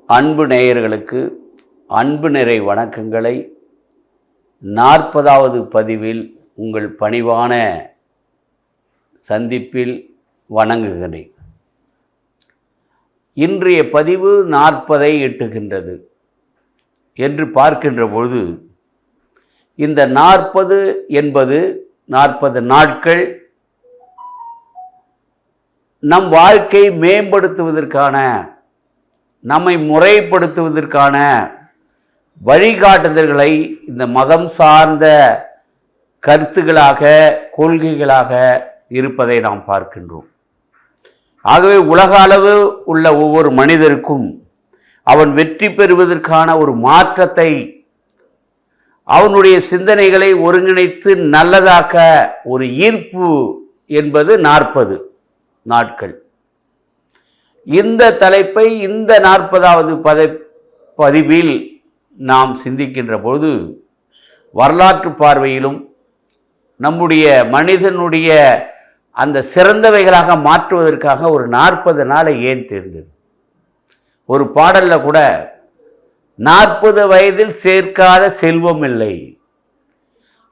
அன்பு நேயர்களுக்கு அன்பு நிறை வணக்கங்களை 40வது பதிவில் உங்கள் பணிவான சந்திப்பில் வணங்குகிறேன். இன்றைய பதிவு 40ஐ எட்டுகின்றது என்று பார்க்கின்ற பொழுது, இந்த 40 என்பது 40 நாட்கள் நம் வாழ்க்கை மேம்படுத்துவதற்கான, நம்மை முறைப்படுத்துவதற்கான வழிகாட்டுதல்களை இந்த மதம் சார்ந்த கருத்துக்களாக, கொள்கைகளாக இருப்பதை நாம் பார்க்கின்றோம். ஆகவே உலக அளவு உள்ள ஒவ்வொரு மனிதருக்கும் அவன் வெற்றி பெறுவதற்கான ஒரு மாற்றத்தை, அவனுடைய சிந்தனைகளை ஒருங்கிணைத்து நல்லதாக்க ஒரு ஈர்ப்பு என்பது 40 நாட்கள். இந்த தலைப்பை இந்த 40வது பதிவில் நாம் சிந்திக்கின்ற போது, வரலாற்று பார்வையிலும் நம்முடைய மனிதனுடைய அந்த சிறந்தவைகளாக மாற்றுவதற்காக ஒரு 40 நாளை ஏன் தேர்ந்தது? ஒரு பாடல்ல கூட 40 வயதில் சேர்க்காத செல்வம் இல்லை.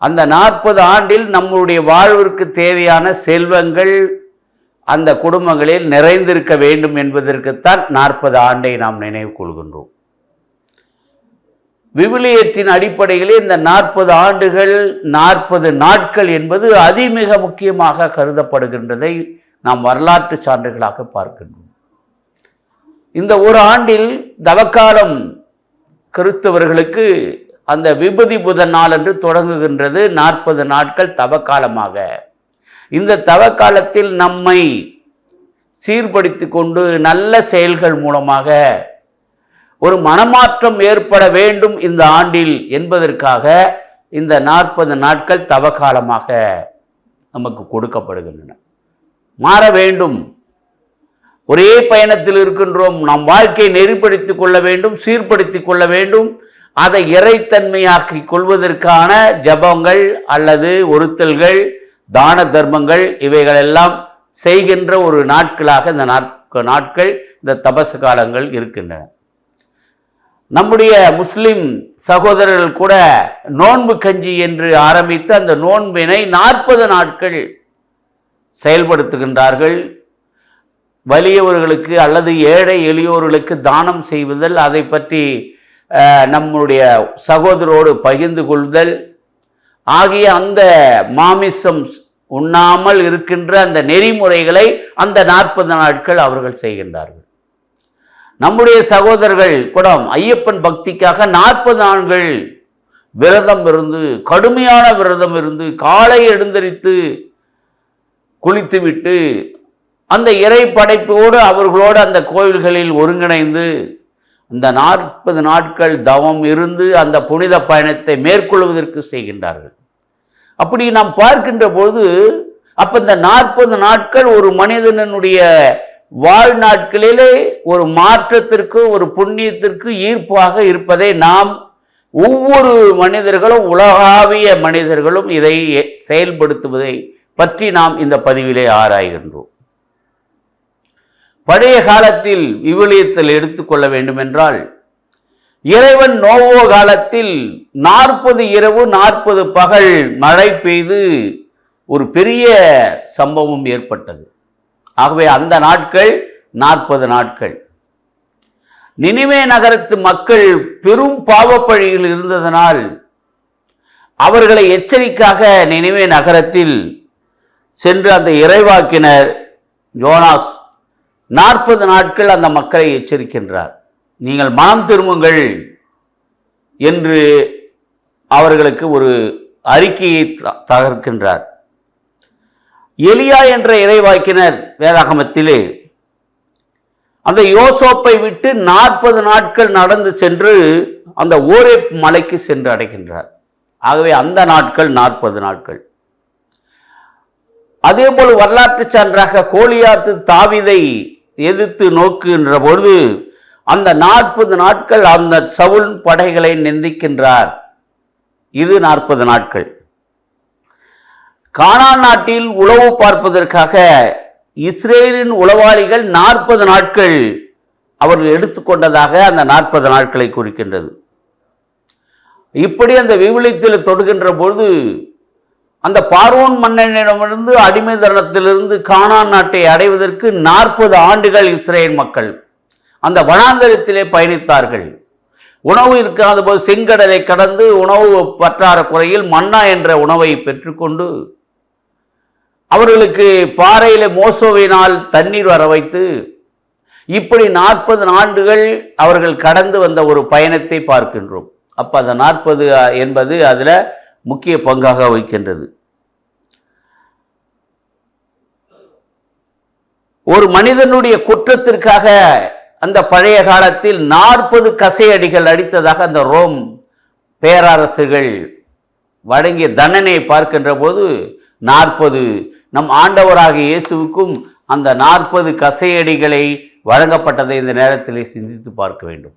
அந்த 40 ஆண்டில் நம்முடைய வாழ்விற்கு தேவையான செல்வங்கள் அந்த குடும்பங்களில் நிறைந்திருக்க வேண்டும் என்பதற்குத்தான் 40 ஆண்டை நாம் நினைவு கொள்கின்றோம். விவிலியத்தின் அடிப்படையிலே இந்த 40 ஆண்டுகள் 40 நாட்கள் என்பது அதிமிக முக்கியமாக கருதப்படுகின்றதை நாம் வரலாற்று சான்றுகளாக பார்க்கின்றோம். இந்த ஒரு ஆண்டில் தவக்காலம் கிறிஸ்தவர்களுக்கு அந்த விபதி புதன் நாள் என்று தொடங்குகின்றது. 40 நாட்கள் தவக்காலமாக. இந்த தவக்காலத்தில் நம்மை சீர்படுத்தி கொண்டு நல்ல செயல்கள் மூலமாக ஒரு மனமாற்றம் ஏற்பட வேண்டும் இந்த ஆண்டில் என்பதற்காக இந்த 40 நாட்கள் தவக்காலமாக நமக்கு கொடுக்கப்படுகின்றன. மாற வேண்டும். ஒரே பயணத்தில் இருக்கின்றோம். நம் வாழ்க்கையை நெறிப்படுத்திக் கொள்ள வேண்டும், சீர்படுத்திக் கொள்ள வேண்டும். அதை இறைத்தன்மையாக்கி கொள்வதற்கான ஜபங்கள் அல்லது ஒருத்தல்கள், தான தர்மங்கள், இவைகளெல்லாம் செய்கின்ற ஒரு நாட்களாக இந்த நாட்கள், இந்த தபச காலங்கள் இருக்கின்றன. நம்முடைய முஸ்லிம் சகோதரர்கள் கூட நோன்பு கஞ்சி என்று ஆரம்பித்து அந்த நோன்பினை 40 நாட்கள் செயல்படுத்துகின்றார்கள். வலியவர்களுக்கு அல்லது ஏழை எளியோர்களுக்கு தானம் செய்வதல், அதை பற்றி நம்முடைய சகோதரோடு பகிர்ந்து கொள்ளுதல் ஆகிய அந்த மாமிசம் உண்ணாமல் இருக்கின்ற அந்த நெறிமுறைகளை அந்த 40 நாட்கள் அவர்கள் செய்கின்றார்கள். நம்முடைய சகோதரர்கள் கூட ஐயப்பன் பக்திக்காக 40 நாட்கள் விரதம் இருந்து, கடுமையான விரதம் இருந்து, காலை எழுந்தரித்து குளித்துவிட்டு அந்த இறை படைப்போடு அவர்களோடு அந்த கோயில்களில் ஒருங்கிணைந்து இந்த 40 நாட்கள் தவம் இருந்து அந்த புனித பயணத்தை மேற்கொள்வதற்கு செய்கின்றார்கள். அப்படி நாம் பார்க்கின்ற போது, அப்ப இந்த 40 நாட்கள் ஒரு மனிதனுடைய வாழ்நாட்களிலே ஒரு மாற்றத்திற்கு, ஒரு புண்ணியத்திற்கு ஈர்ப்பாக இருப்பதை நாம் ஒவ்வொரு மனிதர்களும், உலகாவிய மனிதர்களும் இதை செயல்படுத்துவதை பற்றி நாம் இந்த பதிவிலே ஆராய்கின்றோம். பழைய காலத்தில் விவிலியத்தில் எடுத்துக்கொள்ள வேண்டும் என்றால், இறைவன் நோவோ காலத்தில் 40 இரவு 40 பகல் மழை பெய்து ஒரு பெரிய சம்பவம் ஏற்பட்டது. ஆகவே அந்த நாட்கள் 40 நாட்கள். நினிவே நகரத்து மக்கள் பெரும் பாவப்பழியில் இருந்ததனால் அவர்களை எச்சரிக்காக நினிவே நகரத்தில் சென்று அந்த இறைவாக்கினர் யோனாஸ் 40 நாட்கள் அந்த மக்களை எச்சரிக்கின்றார். நீங்கள் மனம் திரும்புங்கள் என்று அவர்களுக்கு ஒரு அறிக்கையை தகர்க்கின்றார். எலியா என்ற இறைவாக்கினர் வேதாகமத்திலே அந்த யோசேப்பை விட்டு 40 நாட்கள் நடந்து சென்று அந்த ஓரேப் மலைக்கு சென்று அடைகின்றார். ஆகவே அந்த நாட்கள் 40 நாட்கள். அதே போல் வரலாற்று சான்றாக கோலியாத்து தாவீதை எதிர்த்து நோக்குகின்ற பொழுது அந்த 40 நாட்கள் அந்த சவுல் படைகளை நிந்திக்கின்றார். இது 40 நாட்கள். கானான் நாட்டில் உளவு பார்ப்பதற்காக இஸ்ரேலின் உளவாளிகள் 40 நாட்கள் அவர்கள் எடுத்துக்கொண்டதாக அந்த 40 நாட்களை குறிக்கின்றது. இப்படி அந்த விவிலியத்தில் தொடுகின்ற பொழுது அந்த பார்வோன் மன்னனிடமிருந்து அடிமைத்தனத்திலிருந்து கானான் நாட்டை அடைவதற்கு 40 ஆண்டுகள் இஸ்ரேல் மக்கள் அந்த வனாந்தரத்திலே பயணித்தார்கள். உணவு இருக்காத போது செங்கடலை கடந்து உணவு பற்றாக்குறையில் மன்னா என்ற உணவை பெற்றுக்கொண்டு அவர்களுக்கு பாறையில மோசோவினால் தண்ணீர் வர வைத்து இப்படி 40 ஆண்டுகள் அவர்கள் கடந்து வந்த ஒரு பயணத்தை பார்க்கின்றோம். அப்ப அந்த 40 என்பது அதுல முக்கிய பங்காக வகிக்கின்றது. ஒரு மனிதனுடைய குற்றத்திற்காக அந்த பழைய காலத்தில் 40 கசையடிகள் அடித்ததாக அந்த ரோம் பேரரசுகள் வழங்கிய தண்டனையை பார்க்கின்ற போது 40 நம் ஆண்டவராகிய இயேசுவுக்கும் அந்த 40 கசையடிகளை வழங்கப்பட்டதை இந்த நேரத்தில் சிந்தித்து பார்க்க வேண்டும்.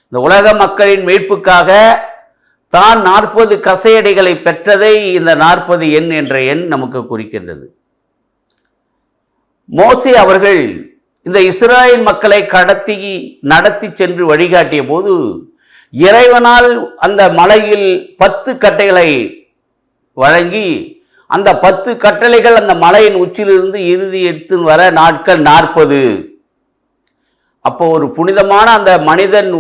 இந்த உலக மக்களின் மீட்புக்காக தான் 40 கசையடிகளை பெற்றதை இந்த 40 எண் என்ற எண் நமக்கு குறிக்கின்றது. மோசே அவர்கள் இந்த இஸ்ராயேல் மக்களை நடத்தி சென்று வழிகாட்டிய போது இறைவனால் அந்த மலையில் 10 கட்டளைகளை வழங்கி அந்த 10 கட்டளைகள் அந்த மலையின் உச்சியிலிருந்து இறுதி எடுத்து வர நாட்கள் 40. அப்போ ஒரு புனிதமான அந்த மனிதன்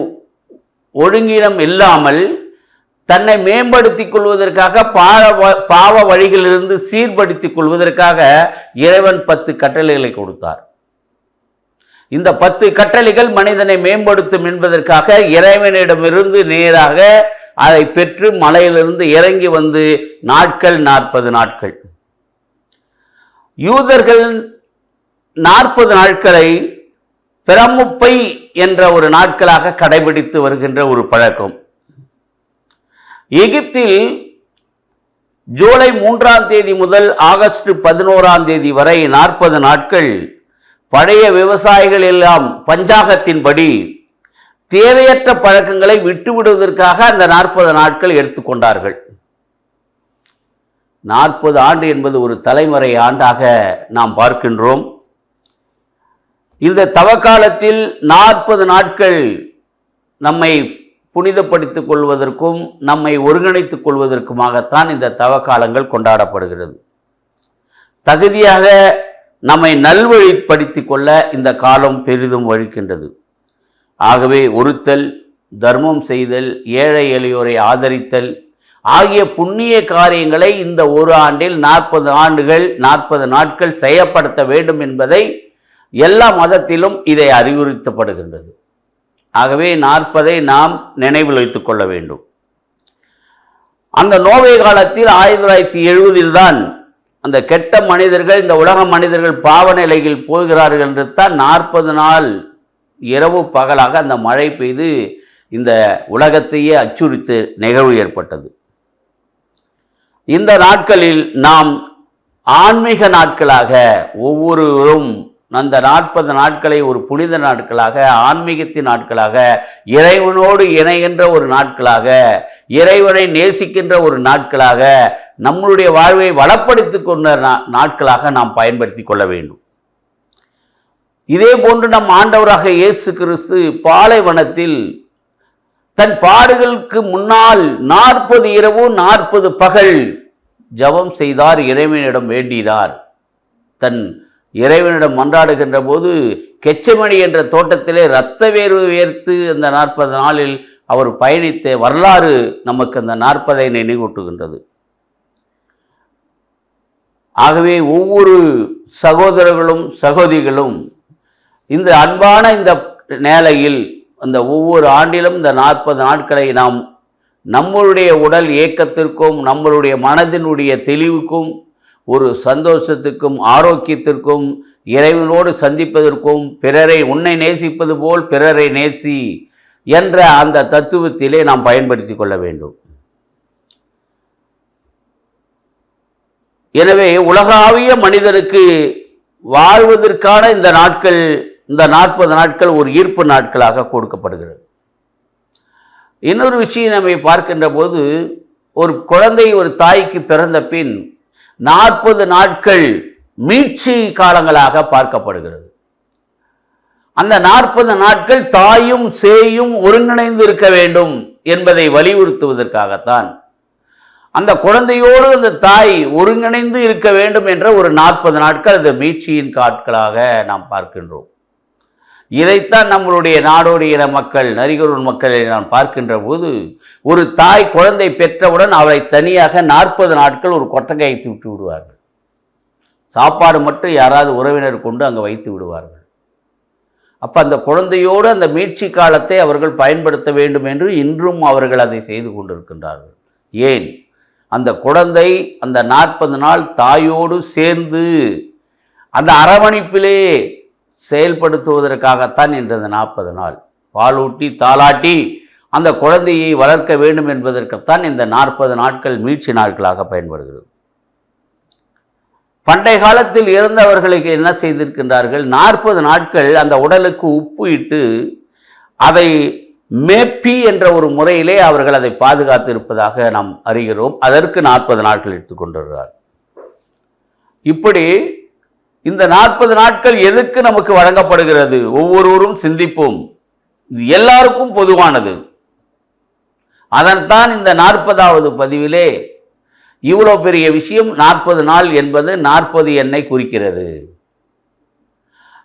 ஒழுங்கினம் இல்லாமல் தன்னை மேம்படுத்திக் கொள்வதற்காக பாவ வழிகளிலிருந்து சீர்படுத்திக் கொள்வதற்காக இறைவன் 10 கட்டளைகளை கொடுத்தார். இந்த 10 கட்டளைகள் மனிதனை மேம்படுத்தும் என்பதற்காக இறைவனிடமிருந்து நேராக அதை பெற்று மலையிலிருந்து இறங்கி வந்து நாட்கள் 40 நாட்கள். யூதர்கள் 40 நாட்களை பிரமுப்பை என்ற ஒரு நாட்களாக கடைபிடித்து வருகின்ற ஒரு பழக்கம். எகிப்தில் ஜூலை 3ஆம் தேதி முதல் ஆகஸ்ட் 11ஆம் தேதி வரை 40 நாட்கள் பழைய விவசாயிகள் எல்லாம் பஞ்சாங்கத்தின்படி தேவையற்ற பழக்கங்களை விட்டுவிடுவதற்காக அந்த 40 நாட்கள் எடுத்துக்கொண்டார்கள். 40 ஆண்டு என்பது ஒரு தலைமுறை ஆண்டாக நாம் பார்க்கின்றோம். இந்த தவக்காலத்தில் 40 நாட்கள் நம்மை புனிதப்படுத்திக் கொள்வதற்கும் நம்மை ஒருங்கிணைத்துக் கொள்வதற்குமாகத்தான் இந்த தவக்காலங்கள் கொண்டாடப்படுகிறது. தகுதியாக நம்மை நல்வழிப்படுத்திக் கொள்ள இந்த காலம் பெரிதும் வழிக்கின்றது. ஆகவே ஒருத்தல், தர்மம் செய்தல், ஏழை எளியோரை ஆதரித்தல் ஆகிய புண்ணிய காரியங்களை இந்த ஒரு ஆண்டில் 40 நாட்கள் செய்யப்படுத்த வேண்டும் என்பதை எல்லா மதத்திலும் இதை அறிவுறுத்தப்படுகின்றது. ஆகவே 40ஐ நாம் நினைவில் வைத்துக் கொள்ள வேண்டும். அந்த நோவே காலத்தில் 1970 தான் அந்த கெட்ட மனிதர்கள், இந்த உலக மனிதர்கள் பாவ நிலையில் போகிறார்கள் என்று தான் 40 நாள் இரவு பகலாக அந்த மழை பெய்து இந்த உலகத்தையே அச்சுறுத்த நிகழ்வு ஏற்பட்டது. இந்த நாட்களில் நாம் ஆன்மீக நாட்களாக ஒவ்வொருவரும் அந்த 40 நாட்களை ஒரு புனித நாட்களாக, ஆன்மீகத்தின் நாட்களாக, இறைவனோடு இணைகின்ற ஒரு நாட்களாக, இறைவனை நேசிக்கின்ற ஒரு நாட்களாக, நம்மளுடைய வாழ்வை வளப்படுத்திக் கொண்ட நாட்களாக நாம் பயன்படுத்தி கொள்ள வேண்டும். இதே போன்று நம் ஆண்டவராக இயேசு கிறிஸ்து பாலைவனத்தில் தன் பாடுகளுக்கு முன்னால் 40 இரவு 40 பகல் ஜெபம் செய்தார், இறைவனிடம் வேண்டினார். தன் இறைவனிடம் மன்றாடுகின்ற போது கெச்சமணி என்ற தோட்டத்திலே இரத்த வேர்வை வேர்த்து அந்த 40 நாளில் அவர் பயணித்த வரலாறு நமக்கு அந்த 40ஐ நினைவூட்டுகின்றது. ஆகவே ஒவ்வொரு சகோதரர்களும் சகோதரிகளும் இந்த அன்பான இந்த நேலையில் அந்த ஒவ்வொரு ஆண்டிலும் இந்த 40 நாட்களை நாம் நம்மளுடைய உடல் இயக்கத்திற்கும் நம்மளுடைய மனதினுடைய தெளிவுக்கும் ஒரு சந்தோஷத்துக்கும் ஆரோக்கியத்திற்கும் இறைவனோடு சந்திப்பதற்கும் பிறரை உன்னை நேசிப்பது போல் பிறரை நேசி என்ற அந்த தத்துவத்திலே நாம் பயன்படுத்தி கொள்ள வேண்டும். எனவே உலகாவிய மனிதனுக்கு வாழ்வதற்கான இந்த நாட்கள், இந்த 40 நாட்கள் ஒரு ஈர்ப்பு நாட்களாக கொடுக்கப்படுகிறது. இன்னொரு விஷயம் நம்மை பார்க்கின்ற போது, ஒரு குழந்தை ஒரு தாய்க்கு பிறந்த பின் 40 நாட்கள் மீட்சி காலங்களாக பார்க்கப்படுகிறது. அந்த 40 நாட்கள் தாயும் சேயும் ஒருங்கிணைந்து இருக்க வேண்டும் என்பதை வலியுறுத்துவதற்காகத்தான் அந்த குழந்தையோடு அந்த தாய் ஒருங்கிணைந்து இருக்க வேண்டும் என்ற ஒரு 40 நாட்கள் அந்த மீட்சியின் நாட்களாக நாம் பார்க்கின்றோம். இதைத்தான் நம்மளுடைய நாடோடி இன மக்கள், நரிகரூர் மக்களை நாம் பார்க்கின்ற போது, ஒரு தாய் குழந்தை பெற்றவுடன் அவளை தனியாக 40 நாட்கள் ஒரு கொட்டகைத்து விட்டு விடுவார்கள். சாப்பாடு மட்டும் யாராவது உறவினர் கொண்டு அங்கே வைத்து விடுவார்கள். அப்போ அந்த குழந்தையோடு அந்த மீட்சி காலத்தை அவர்கள் பயன்படுத்த வேண்டும் என்று இன்றும் அவர்கள் அதை செய்து கொண்டிருக்கின்றார்கள். ஏன்? அந்த குழந்தை அந்த 40 நாள் தாயோடு சேர்ந்து அந்த அரவணைப்பிலே செயல்படுத்துவதற்காகத்தான் இன்று அந்த 40 நாள் பாலூட்டி தாளாட்டி அந்த குழந்தையை வளர்க்க வேண்டும் என்பதற்குத்தான் இந்த 40 நாட்கள் மீட்சி நாட்களாக பயன்படுகிறது. பண்டைய காலத்தில் இறந்தவர்களுக்கு என்ன செய்திருக்கின்றார்கள்? 40 நாட்கள் அந்த உடலுக்கு உப்பு இட்டு அதை மேப்பி என்ற ஒரு முறையிலே அவர்கள் அதை பாதுகாத்து இருப்பதாக நாம் அறிகிறோம். அதற்கு 40 நாட்கள் எடுத்துக்கொண்டிருக்கிறார். இப்படி இந்த 40 நாட்கள் எதுக்கு நமக்கு வழங்கப்படுகிறது? ஒவ்வொருவரும் சிந்திப்போம். இது எல்லாருக்கும் பொதுவானது. அதன்தான் இந்த 40வது பதிவிலே இவ்வளோ பெரிய விஷயம். 40 நாள் என்பது 40 எண்ணை குறிக்கிறது.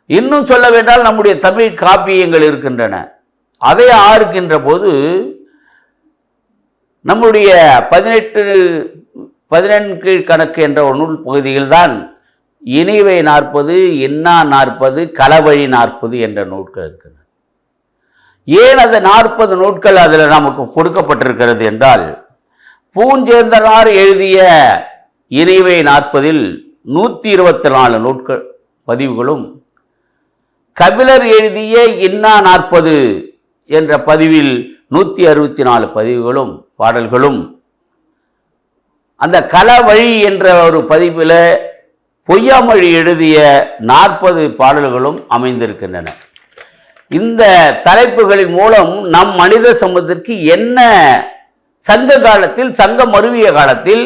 இன்னும் சொல்ல வேண்டால் நம்முடைய தமிழ் காப்பியங்கள் இருக்கின்றன. அதை ஆறுகின்ற போது நம்முடைய 18 கீழ்கணக்கு என்ற ஒரு நூல் பகுதியில்தான் இனிவை 40, இன்னா 40, களவழி 40 என்ற நூல்கள் இருக்கிறது. ஏன் அந்த 40 நூல்கள் அதில் நமக்கு கொடுக்கப்பட்டிருக்கிறது என்றால், பூஞ்சேந்தனார் எழுதிய இனிவை 40இல் 124 நூல்கள் பதிவுகளும், கபிலர் எழுதிய இன்னா 40 என்ற பதிவில் 164 பதிவுகளும் பாடல்களும், அந்த களவழி என்ற ஒரு பதிவில் பொய்யாமொழி எழுதிய 40 பாடல்களும் அமைந்திருக்கின்றன. இந்த தலைப்புகளின் மூலம் நம் மனித சமூகத்திற்கு என்ன சங்க காலத்தில், சங்கம் மருவிய காலத்தில்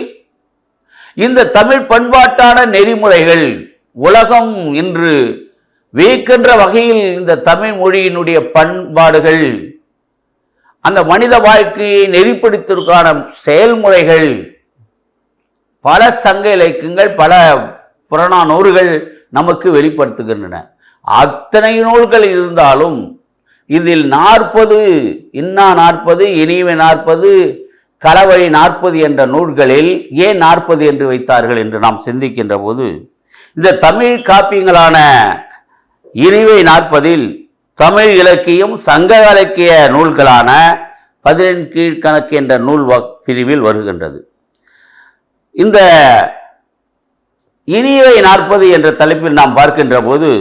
இந்த தமிழ் பண்பாட்டான நெறிமுறைகள் உலகம் இன்று வியக்கின்ற வகையில் இந்த தமிழ் மொழியினுடைய பண்பாடுகள், அந்த மனித வாழ்க்கையை நெறிப்படுத்துவதற்கான செயல்முறைகள், பல சங்க இலக்கியங்கள், பல புறநானூறுகள் நமக்கு வெளிப்படுத்துகின்றன. அத்தனை நூல்கள் இருந்தாலும் இதில் 40, இன்னா 40, இனிவை 40, களவழி 40 என்ற நூல்களில் ஏன் 40 என்று வைத்தார்கள் என்று நாம் சிந்திக்கின்ற போது, இந்த தமிழ் காப்பியங்களான இனிவை 40இல் தமிழ் இலக்கியம், சங்க இலக்கிய நூல்களான 18 கீழ்கணக்கு என்ற நூல் பிரிவில் வருகின்றது. இந்த இனிவை 40 என்ற தலைப்பில் நாம் பார்க்கின்ற போது,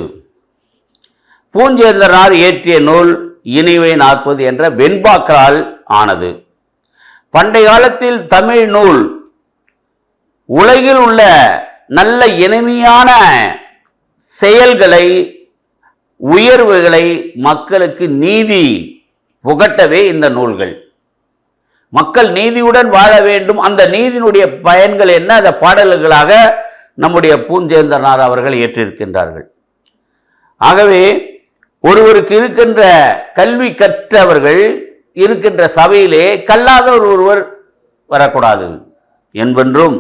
பூஞ்சேந்தனார் இயற்றிய நூல் இனிவை 40 என்ற வெண்பாக்களால் ஆனது. பண்டைய காலத்தில் தமிழ் நூல் உலகில் உள்ள நல்ல இனிமையான செயல்களை, உயர்வுகளை மக்களுக்கு நீதி புகட்டவே இந்த நூல்கள். மக்கள் நீதியுடன் வாழ வேண்டும். அந்த நீதியினுடைய பயன்கள் என்ன? அந்த பாடல்களாக நம்முடைய பூஞ்சேந்தனார் அவர்கள் ஏற்றிருக்கின்றார்கள். ஆகவே ஒருவருக்கு இருக்கின்ற கல்வி கற்றவர்கள் இருக்கின்ற சபையிலே கல்லாதவர் ஒருவர் வரக்கூடாது என்பென்றும்,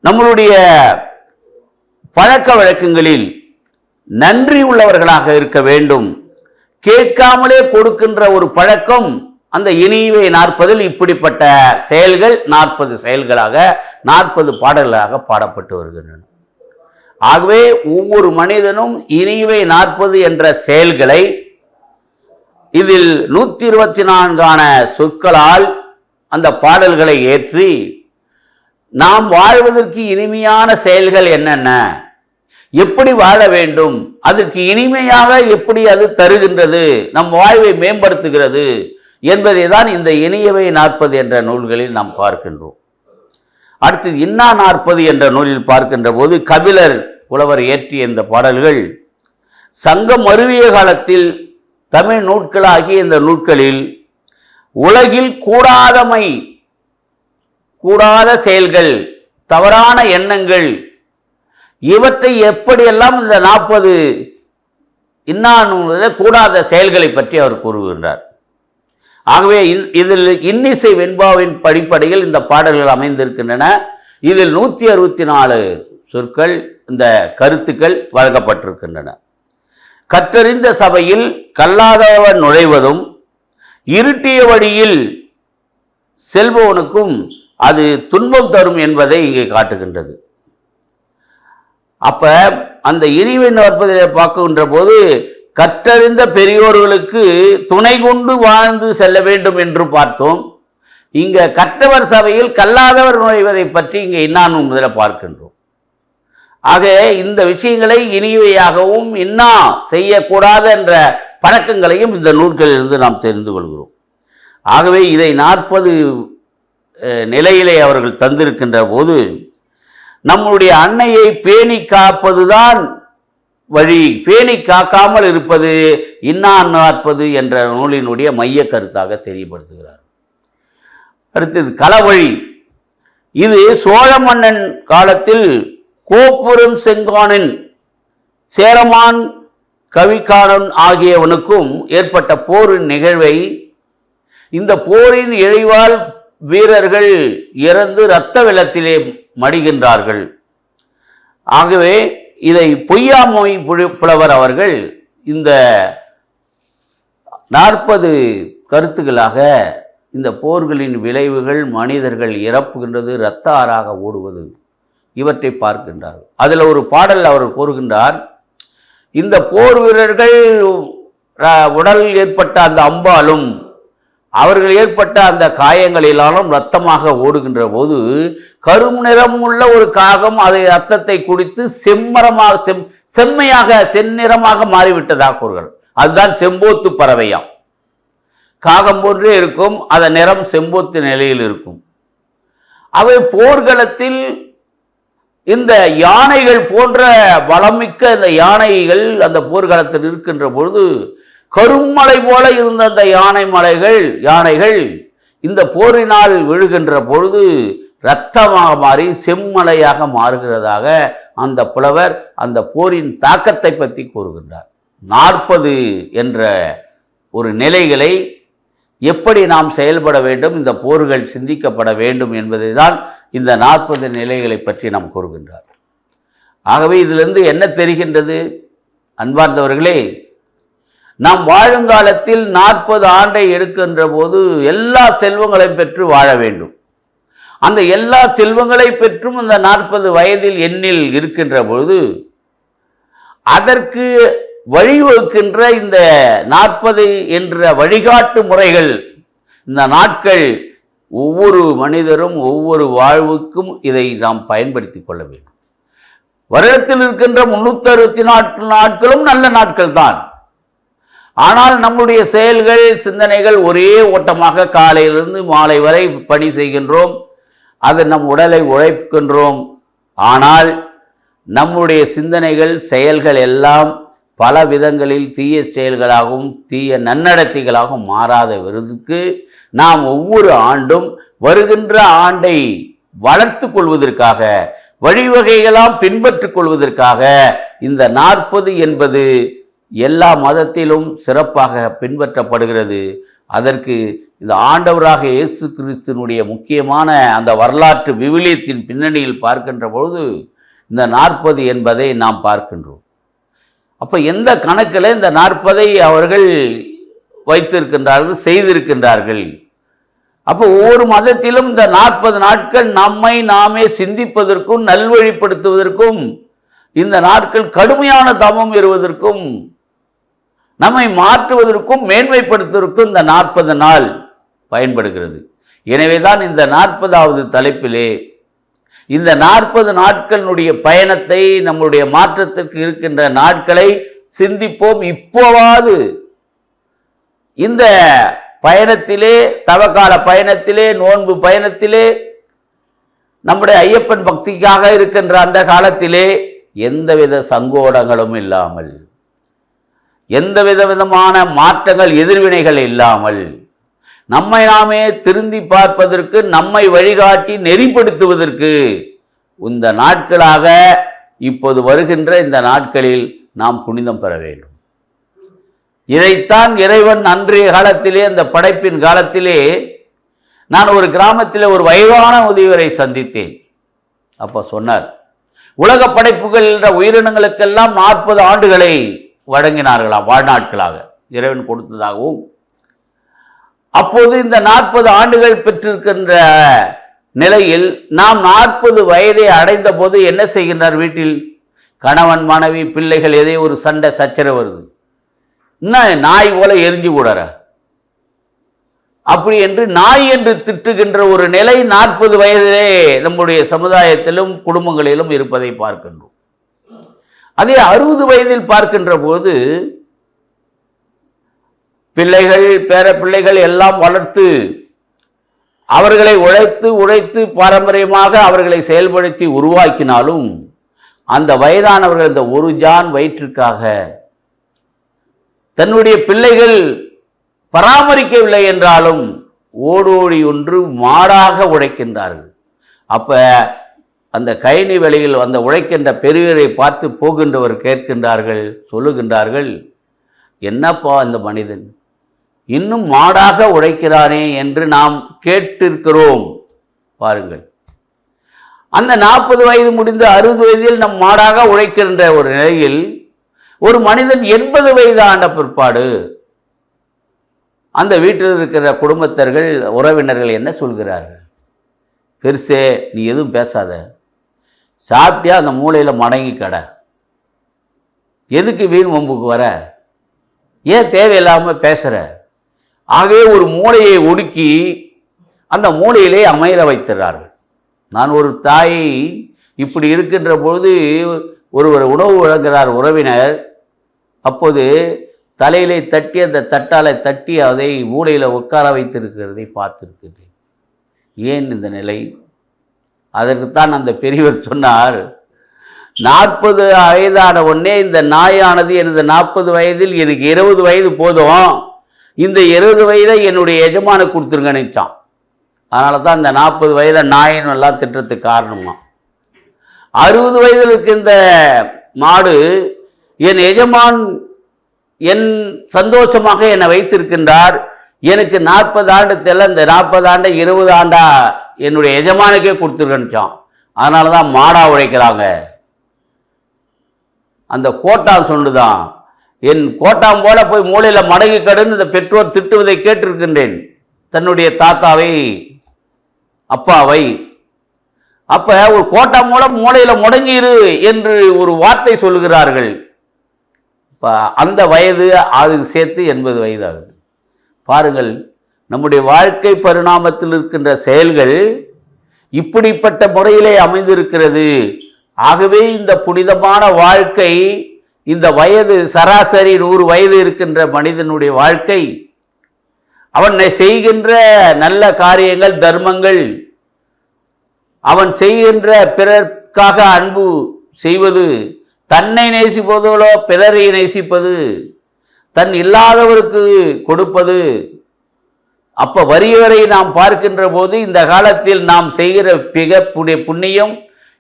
நம்மளுடைய பழக்க வழக்கங்களில் நன்றி உள்ளவர்களாக இருக்க வேண்டும். கேட்காமலே கொடுக்கின்ற ஒரு பழக்கம் அந்த இனிவை 40இல் இப்படிப்பட்ட செயல்கள் 40 செயல்களாக, 40 பாடல்களாக பாடப்பட்டு வருகின்றன. ஆகவே ஒவ்வொரு மனிதனும் இனிவை 40 என்ற செயல்களை இதில் 124 சொற்களால் அந்த பாடல்களை ஏற்றி, நாம் வாழ்வதற்கு இனிமையான செயல்கள் என்னென்ன, எப்படி வாழ வேண்டும், அதற்கு இனிமையாக எப்படி அது தருகின்றது, நம் வாழ்வை மேம்படுத்துகிறது என்பதை தான் இந்த இனியவை 40 என்ற நூல்களில் நாம் பார்க்கின்றோம். அடுத்தது இன்னா 40 என்ற நூலில் பார்க்கின்ற போது, கபிலர் புலவர் இயற்றிய இந்த பாடல்கள் சங்கம் மருவிய காலத்தில் தமிழ் நூல்களாகிய இந்த நூல்களில் உலகில் கூடாத செயல்கள், தவறான எண்ணங்கள், இவற்றை எப்படியெல்லாம் இந்த 40 இன்னான் கூடாத செயல்களை பற்றி அவர் கூறுகின்றார். ஆகவே இதில் இன்னிசை வெண்பாவின் அடிப்படையில் இந்த பாடல்கள் அமைந்திருக்கின்றன. இதில் 164 சொற்கள், இந்த கருத்துக்கள் வழங்கப்பட்டிருக்கின்றன. கற்றறிந்த சபையில் கல்லாதவன் நுழைவதும் இருட்டிய வழியில் செல்பவனுக்கும் அது துன்பம் தரும் என்பதை இங்கே காட்டுகின்றது. அப்ப அந்த இனிவெண் நற்பதிலை பார்க்கின்ற போது கற்றறிந்த பெரியோர்களுக்கு துணை கொண்டு வாழ்ந்து செல்ல வேண்டும் என்று பார்த்தோம். இங்க கற்றவர் சபையில் கல்லாதவர் நுழைவதை பற்றி இங்கே இன்னான் முதலில் பார்க்கின்றோம். ஆக இந்த விஷயங்களை இனிவையாகவும் இன்னா செய்யக்கூடாது என்ற பழக்கங்களையும் இந்த நூல்களிலிருந்து நாம் தெரிந்து கொள்கிறோம். ஆகவே இதை 40 நிலையிலே அவர்கள் தந்திருக்கின்ற போது நம்முடைய அன்னையை பேணி காப்பதுதான் வழி, பேணி காக்காமல் இருப்பது இன்னான் நாற்பது என்ற நூலினுடைய மைய கருத்தாக தெரியப்படுத்துகிறார். அடுத்தது களவழி. இது சோழ மன்னன் காலத்தில் கோப்புரம் செங்கானன், சேரமான், கவிகானன் ஆகியவனுக்கும் ஏற்பட்ட போரின் நிகழ்வை, இந்த போரின் இழைவால் வீரர்கள் இறந்து இரத்த வெள்ளத்திலே மடிகின்றார்கள். ஆகவே இதை பொய்யாமொழி புலவர் அவர்கள் இந்த 40 கருத்துக்களாக இந்த போர்களின் விளைவுகள், மனிதர்கள் இறப்புகின்றது, இரத்த ஆறாக ஓடுவது, இவற்றை பார்க்கின்றார். அதில் ஒரு பாடல் அவர் கூறுகின்றார், இந்த போர் வீரர்கள் உடலில் ஏற்பட்ட அந்த அம்பாலும் அவர்கள் ஏற்பட்ட அந்த காயங்களிலாலும் இரத்தமாக ஓடுகின்ற போது கரும் நிறம் உள்ள ஒரு காகம் அதை இரத்தத்தை குடித்து செம்மையாக செந்நிறமாக மாறிவிட்டதாக கூறுகிறார். அதுதான் செம்போத்து பறவையாம். காகம் போன்றே இருக்கும், அதன் நிறம் செம்போத்து நிலையில் இருக்கும். அவை போர்க்களத்தில் இந்த யானைகள் போன்ற வளமிக்க இந்த யானைகள் அந்த போர்க்களத்தில் இருக்கின்ற பொழுது கரும்மலை போல இருந்த அந்த யானைகள் இந்த போரினால் விழுகின்ற பொழுது இரத்தமாக மாறி செம்மலையாக மாறுகிறதாக அந்த புலவர் அந்த போரின் தாக்கத்தை பற்றி கூறுகின்றார். 40 என்ற ஒரு நிலைகளை எப்படி நாம் செயல்பட வேண்டும், இந்த போர்கள் சிந்திக்கப்பட வேண்டும் என்பதை தான் இந்த 40 நிலைகளை பற்றி நாம் கூறுகின்றார். ஆகவே இதிலிருந்து என்ன தெரிகின்றது? அன்பார்ந்தவர்களே, நாம் வாழுங்காலத்தில் 40 ஆண்டை எடுக்கின்ற போது எல்லா செல்வங்களையும் பெற்று வாழ வேண்டும். அந்த எல்லா செல்வங்களை பெற்றும் அந்த 40 வயதில் எண்ணில் இருக்கின்ற பொழுது அதற்கு வழிவகுக்கின்ற இந்த 40 என்ற வழிகாட்டு முறைகள், இந்த நாட்கள் ஒவ்வொரு மனிதரும் ஒவ்வொரு வாழ்வுக்கும் இதை நாம் பயன்படுத்தி கொள்ள வேண்டும். வருடத்தில் இருக்கின்ற 364 நாட்களும் நல்ல நாட்கள் தான். ஆனால் நம்முடைய செயல்கள், சிந்தனைகள் ஒரே ஓட்டமாக காலையிலிருந்து மாலை வரை பணி செய்கின்றோம், அது நம் உடலை உழைக்கின்றோம். ஆனால் நம்முடைய சிந்தனைகள், செயல்கள் எல்லாம் பல விதங்களில் தீய செயல்களாகவும் தீய நன்னடத்தைகளாகவும் மாறாத விருதுக்கு நாம் ஒவ்வொரு ஆண்டும் வருகின்ற ஆண்டை வளர்த்து கொள்வதற்காக, வழிவகைகளாம் பின்பற்றிக் கொள்வதற்காக இந்த 40 என்பது எல்லா மதத்திலும் சிறப்பாக பின்பற்றப்படுகிறது. அதற்கு இந்த ஆண்டவராக இயேசு கிறிஸ்துவினுடைய முக்கியமான அந்த வரலாற்று விவிலியத்தின் பின்னணியில் பார்க்கின்ற பொழுது இந்த 40 என்பதை நாம் பார்க்கின்றோம். அப்போ எந்த கணக்கில் இந்த 40 அவர்கள் வைத்திருக்கின்றார்கள், செய்திருக்கின்றார்கள். அப்போ ஒவ்வொரு மதத்திலும் இந்த 40 நாட்கள் நம்மை நாமே சிந்திப்பதற்கும் நல்வழிப்படுத்துவதற்கும், இந்த நாட்கள் கடுமையான தவம் பெறுவதற்கும், நம்மை மாற்றுவதற்கும் மேன்மைப்படுத்துவதற்கும் இந்த 40 நாள் பயன்படுகிறது. எனவேதான் இந்த 40வது தலைப்பிலே இந்த 40 நாட்களினுடைய பயணத்தை, நம்முடைய மாற்றத்திற்கு இருக்கின்ற நாட்களை சிந்திப்போம். இப்போவாது இந்த பயணத்திலே, தவக்கால பயணத்திலே, நோன்பு பயணத்திலே, நம்முடைய ஐயப்பன் பக்திக்காக இருக்கின்ற அந்த காலத்திலே எந்தவித சங்கோடங்களும் இல்லாமல், எந்த விதமான மாற்றங்கள், எதிர்வினைகள் இல்லாமல் நம்மை நாமே திருந்தி பார்ப்பதற்கு, நம்மை வழிகாட்டி நெறிப்படுத்துவதற்கு இந்த நாட்களாக இப்போது வருகின்ற இந்த நாட்களில் நாம் புனிதம் பெற வேண்டும். இதைத்தான் இறைவன் அன்றைய காலத்திலே, அந்த படைப்பின் காலத்திலே, நான் ஒரு கிராமத்தில் ஒரு வயதான முதியவரை சந்தித்தேன். அப்போ சொன்னார், உலக படைப்புகள் என்ற உயிரினங்களுக்கெல்லாம் 40 ஆண்டுகளை வழங்கினார்களாம், வாழ்நாட்களாக இறைவன் கொடுத்ததாகவும். அப்போது இந்த 40 ஆண்டுகள் பெற்றிருக்கின்ற நிலையில் நாம் 40 வயதை அடைந்த போது என்ன செய்கின்றார்? வீட்டில் கணவன் மனைவி பிள்ளைகள் எதே ஒரு சண்டை சச்சரவு வருது, இன்னும் நாய் போல எரிஞ்சு கூடார அப்படி என்று நாய் என்று திட்டுகின்ற ஒரு நிலை 40 வயதிலே நம்முடைய சமுதாயத்திலும் குடும்பங்களிலும் இருப்பதை பார்க்கின்றோம். அதே 60 வயதில் பார்க்கின்ற போது பிள்ளைகள் பேர பிள்ளைகள் எல்லாம் வளர்த்து அவர்களை உழைத்து பாரம்பரியமாக அவர்களை செயல்படுத்தி உருவாக்கினாலும் அந்த வயதானவர்கள் இந்த ஒரு ஜான் வயிற்றுக்காக தன்னுடைய பிள்ளைகள் பராமரிக்கவில்லை என்றாலும் ஓடோடி ஒன்று மாடாக உழைக்கின்றார்கள். அப்ப அந்த கயனி வேளையில் அந்த உழைக்கின்ற பெரியவரை பார்த்து போகின்றவர் கேட்கின்றார்கள், சொல்லுகின்றார்கள், என்னப்பா அந்த மனிதன் இன்னும் மாடாக உழைக்கிறானே என்று நாம் கேட்டிருக்கிறோம். பாருங்கள், அந்த 40 வயது முடிந்து 60 வயதில் நம் மாடாக உழைக்கின்ற ஒரு நிலையில் ஒரு மனிதன் 80 வயது ஆண்ட பிற்பாடு அந்த வீட்டில் இருக்கிற குடும்பத்தர்கள் உறவினர்கள் என்ன சொல்கிறார்கள்? பெருசே நீ எதுவும் பேசாத, சாப்பிட்டியா அந்த மூளையில் மடங்கி கடை, எதுக்கு வீண் வம்புக்கு வர, ஏன் தேவையில்லாமல் பேசுகிற? ஆகவே ஒரு மூளையை ஒடுக்கி அந்த மூளையிலே அமைய வைத்திருக்கிறார்கள். நான் ஒரு தாயை இப்படி இருக்கின்ற பொழுது ஒருவர் உணவு வழங்குகிறார் உறவினர், அப்போது தலையிலே தட்டி அந்த தட்டாலை தட்டி அதை மூளையில் உட்கார வைத்திருக்கிறதை பார்த்திருக்கிறேன். ஏன் இந்த நிலை? அதற்குத்தான் அந்த பெரியவர் சொன்னார், 40 வயதான உடனே இந்த நாயானது எனது 40 வயதில் எனக்கு 20 வயது போதும், இந்த 20 வயதை என்னுடைய எஜமான கொடுத்துருங்க நினைச்சான். அதனால தான் இந்த 40 வயதை நாயின்னு எல்லாம் திட்டத்துக்கு காரணமா. 60 வயதிலுக்கு இந்த மாடு என் எஜமான் என் சந்தோஷமாக என்னை வைத்திருக்கின்றார், எனக்கு 40 ஆண்டு தெல்ல, இந்த 40 ஆண்டை 20 ஆண்டா என்னுடைய எஜமானுக்கே கொடுத்துருக்கணிச்சான். அதனால தான் மாடா உழைக்கிறாங்க. அந்த கோட்டான் சொல்லுதான், என் கோட்டாம் போல போய் மூளையில் மடங்கி கடுன்னு இந்த பெற்றோர் திட்டுவதை கேட்டிருக்கின்றேன், தன்னுடைய தாத்தாவை அப்பாவை. அப்ப ஒரு கோட்டாம் மூலம் மூளையில முடங்கிரு என்று ஒரு வார்த்தை சொல்லுகிறார்கள். அந்த வயது அது சேர்த்து 80 வயது ஆகுது. பாருங்கள், நம்முடைய வாழ்க்கை பரிணாமத்தில் இருக்கின்ற செயல்கள் இப்படிப்பட்ட முறையிலே அமைந்திருக்கிறது. ஆகவே இந்த புனிதமான வாழ்க்கை, இந்த வயது சராசரி 100 வயது இருக்கின்ற மனிதனுடைய வாழ்க்கை, அவன் செய்கின்ற நல்ல காரியங்கள் தர்மங்கள், அவன் செய்கின்ற பிறர்க்காக அன்பு செய்வது, தன்னை நேசிப்பதோலோ பிறரை நேசிப்பது, தன் இல்லாதவருக்கு கொடுப்பது. அப்ப வறியவரை நாம் பார்க்கின்ற போது இந்த காலத்தில் நாம் செய்கிற மிக புண்ணியம்,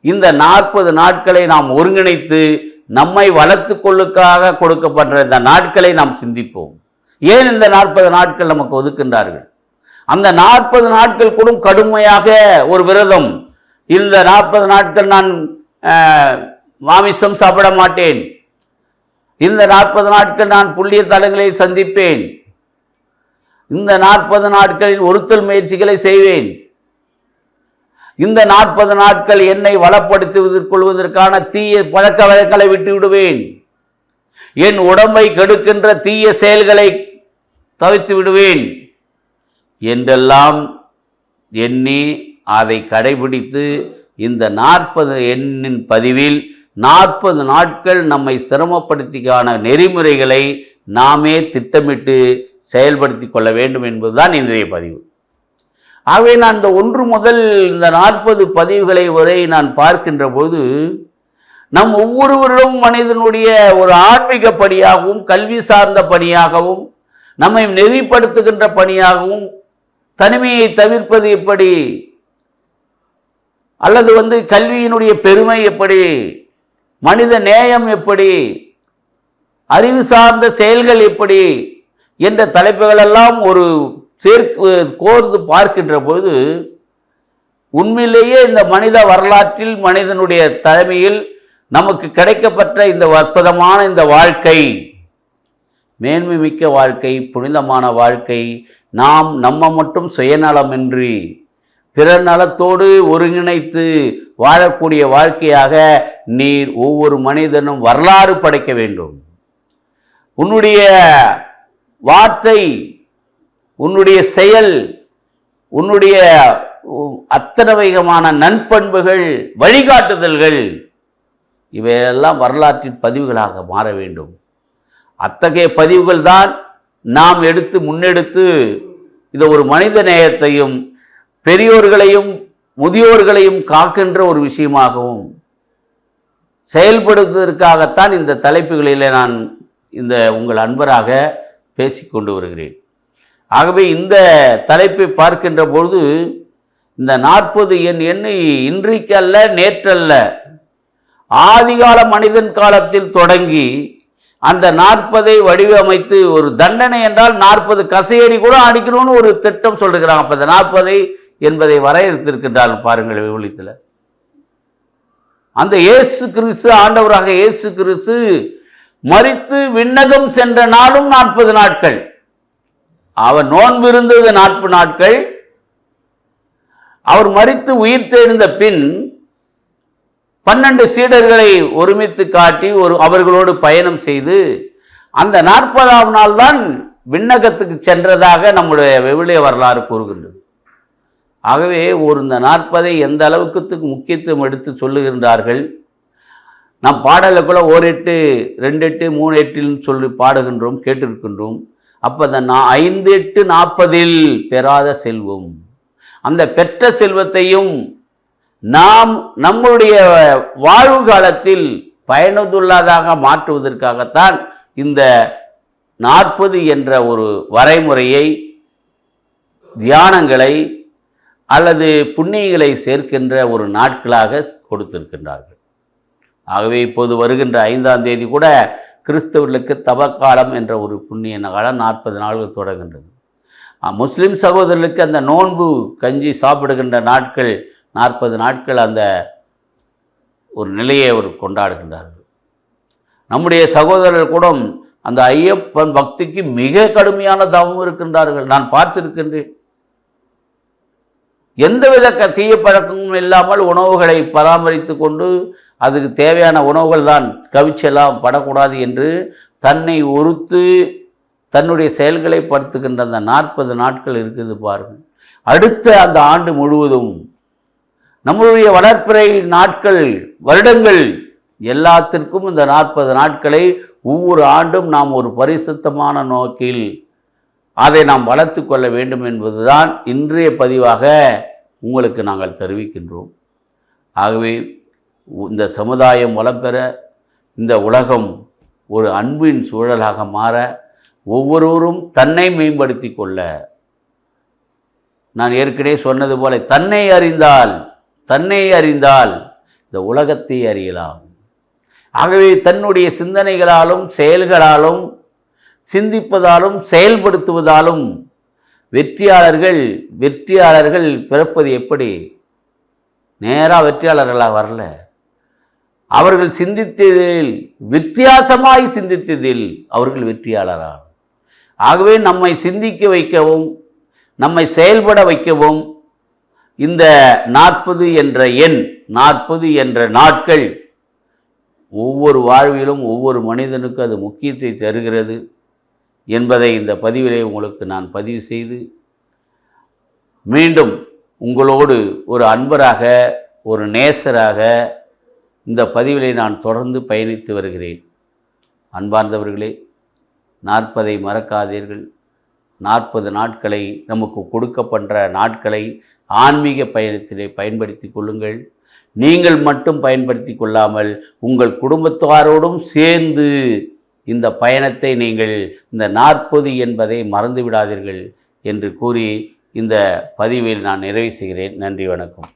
இந்த 40 நாட்களை நாம் ஒருங்கிணைத்து நம்மை வளர்த்து கொள்ளுக்காக கொடுக்கப்படுற இந்த நாட்களை நாம் சிந்திப்போம். ஏன் இந்த 40 நாட்கள் நமக்கு ஒதுக்கின்றார்கள்? அந்த 40 நாட்கள் கூட கடுமையாக ஒரு விரதம், இந்த 40 நாட்கள் நான் மாமிசம் சாப்பிட மாட்டேன், இந்த 40 நாட்கள் நான் புண்ணிய தலங்களை சந்திப்பேன், இந்த 40 நாட்களில் ஒருத்தல் முயற்சிகளை செய்வேன், இந்த 40 நாட்கள் என்னை வளப்படுத்திக்கொள்வதற்கான தீய பழக்க வழக்கங்களை விட்டு விடுவேன், என் உடம்பை கெடுக்கின்ற தீய செயல்களை தவிர்த்து விடுவேன் என்றெல்லாம் எண்ணி அதை கடைபிடித்து இந்த 40 எண்ணின் பதிவில் 40 நாட்கள் நம்மை சிரமப்படுத்திக்கான நெறிமுறைகளை நாமே திட்டமிட்டு செயல்படுத்தி கொள்ள வேண்டும் என்பதுதான் இன்றைய பதிவு. ஆகவே நான் இந்த 1 முதல் இந்த 40 பதிவுகளை வரை நான் பார்க்கின்ற போது நம் ஒவ்வொருவரும் மனிதனுடைய ஒரு ஆன்மீக பணியாகவும் கல்வி சார்ந்த பணியாகவும் நம்மை நெறிப்படுத்துகின்ற பணியாகவும் தனிமையை தவிர்ப்பது எப்படி, அல்லது கல்வியினுடைய பெருமை எப்படி, மனித நேயம் எப்படி, அறிவு சார்ந்த செயல்கள் எப்படி என்ற தலைப்புகளெல்லாம் ஒரு கோர்ந்து பார்க்கின்ற போது உண்மையிலேயே இந்த மனித வரலாற்றில் மனிதனுடைய தலைமையில் நமக்கு கிடைக்கப்பட்ட இந்த அற்புதமான இந்த வாழ்க்கை, மேன்மை மிக்க வாழ்க்கை, புனிதமான வாழ்க்கை, நாம் நம்ம மட்டும் சுயநலமின்றி பிறர் நலத்தோடு ஒருங்கிணைத்து வாழக்கூடிய வாழ்க்கையாக நீர் ஒவ்வொரு மனிதனும் வரலாறு படைக்க வேண்டும். உன்னுடைய வார்த்தை, உன்னுடைய செயல், உன்னுடைய அத்தனை நன்பண்புகள், வழிகாட்டுதல்கள் இவையெல்லாம் வரலாற்றின் பதிவுகளாக மாற வேண்டும். அத்தகைய பதிவுகள் தான் நாம் முன்னெடுத்து இதை ஒரு மனித நேயத்தையும் பெரியோர்களையும் முதியோர்களையும் காக்கின்ற ஒரு விஷயமாகவும் செயல்படுத்துவதற்காகத்தான் இந்த தலைப்புகளில் நான் உங்கள் அன்பராக பேசிக்கொண்டு வருகிறேன். ஆகவே இந்த தலைப்பை பார்க்கின்ற பொழுது இந்த 40 எண்ணு இன்றைக்கு அல்ல, நேற்றல்ல, ஆதிகால மனிதன் காலத்தில் தொடங்கி அந்த 40ஐ வடிவமைத்து ஒரு தண்டனை என்றால் 40 கசையடி கூட அடிக்கணும்னு ஒரு திட்டம் சொல்லுகிறாங்க. அப்போ இந்த 40 என்பதை வரையறுத்திருக்கின்றார்கள் பாருங்கள் விவிலியத்தில். அந்த இயேசு கிறிஸ்து, ஆண்டவராக இயேசு கிறிஸ்து மரித்து விண்ணகம் சென்ற நாளும் 40 நாட்கள். அவர் நோன்பு இருந்தது 40 நாட்கள். அவர் மரித்து உயிர் தெழுந்த பின் 12 சீடர்களை ஒருமித்து காட்டி அவர்களோடு பயணம் செய்து அந்த 40ஆம் நாள் தான் விண்ணகத்துக்கு சென்றதாக நம்முடைய விவிலிய வரலாறு கூறுகின்றது. ஆகவே இந்த 40ஐ எந்த அளவுக்கு முக்கியத்துவம் எடுத்து சொல்லுகின்றார்கள். நாம் பாடலுக்குள்ள 1 8 2 8 3 8 சொல்லி பாடுகின்றோம், கேட்டிருக்கின்றோம். அப்போ அந்த 5 8 40 பெறாத செல்வம், அந்த பெற்ற செல்வத்தையும் நாம் நம்முடைய வாழ்வு காலத்தில் பயனுள்ளதாக மாற்றுவதற்காகத்தான் இந்த 40 என்ற ஒரு வரைமுறையை, தியானங்களை அல்லது புண்ணியங்களை சேர்க்கின்ற ஒரு நாட்களாக கொடுத்திருக்கின்றார்கள். ஆகவே இப்போது வருகின்ற 5ஆம் தேதி கூட கிறிஸ்தவர்களுக்கு தவக்காலம் என்ற ஒரு புண்ணிய காலம் 40 நாட்கள் தொடர்கின்றது. முஸ்லிம் சகோதரர்களுக்கு அந்த நோன்பு கஞ்சி சாப்பிடுகின்ற நாட்கள் 40 நாட்கள் அந்த ஒரு நிலையை கொண்டாடுகின்றார்கள். நம்முடைய சகோதரர்கள் கூட அந்த ஐயப்பன் பக்திக்கு மிக கடுமையான தவம் இருக்கின்றார்கள். நான் பார்த்திருக்கின்றேன். எந்தவித தீய பழக்கமும் இல்லாமல் உணவுகளை பராமரித்து கொண்டு அதுக்கு தேவையான உணவுகள் தான், கவிச்செல்லாம் படக்கூடாது என்று தன்னை ஒருத்து தன்னுடைய செயல்களை படுத்துகின்ற அந்த 40 நாட்கள் இருக்குது பாருங்கள். அடுத்த அந்த ஆண்டு முழுவதும் நம்முடைய வளர்ப்பிறை நாட்கள், வருடங்கள் எல்லாத்திற்கும் இந்த 40 நாட்களை ஒவ்வொரு ஆண்டும் நாம் ஒரு பரிசுத்தமான நோக்கில் அதை நாம் வளர்த்து கொள்ள வேண்டும் என்பதுதான் இன்றைய பதிவாக உங்களுக்கு நாங்கள் தெரிவிக்கின்றோம். ஆகவே இந்த சமுதாயம் வளம் பெற, இந்த உலகம் ஒரு அன்பின் சூழலாக மாற, ஒவ்வொருவரும் தன்னை மேம்படுத்தி கொள்ள, நான் ஏற்கனவே சொன்னது போல தன்னை அறிந்தால் இந்த உலகத்தை அறியலாம். ஆகவே தன்னுடைய சிந்தனைகளாலும் செயல்களாலும் சிந்திப்பதாலும் செயல்படுத்துவதாலும் வெற்றியாளர்கள் பிறப்பது எப்படி? நேராக வெற்றியாளர்களாக வரல. அவர்கள் சிந்தித்ததில் வித்தியாசமாய் சிந்தித்ததில் அவர்கள் வெற்றியாளராக. ஆகவே நம்மை சிந்திக்க வைக்கவும் நம்மை செயல்பட வைக்கவும் இந்த 40 என்ற எண், 40 என்ற நாட்கள் ஒவ்வொரு வாழ்விலும் ஒவ்வொரு மனிதனுக்கு அது முக்கியத்தை தருகிறது என்பதை இந்த பதிவிலே உங்களுக்கு நான் பதிவு செய்து, மீண்டும் உங்களோடு ஒரு அன்பராக, ஒரு நேசராக இந்த பதிவிலே நான் தொடர்ந்து பயணித்து வருகிறேன். அன்பார்ந்தவர்களே, 40ஐ மறக்காதீர்கள். 40 நாட்களை நமக்கு கொடுக்கப்படுற நாட்களை ஆன்மீக பயணத்திலே பயன்படுத்தி கொள்ளுங்கள். நீங்கள் மட்டும் பயன்படுத்தி கொள்ளாமல் உங்கள் குடும்பத்தாரோடும் சேர்ந்து இந்த பயணத்தை நீங்கள் இந்த 40 என்பதை மறந்து விடாதீர்கள் என்று கூறி இந்த பதிவில் நான் நிறைவு செய்கிறேன். நன்றி, வணக்கம்.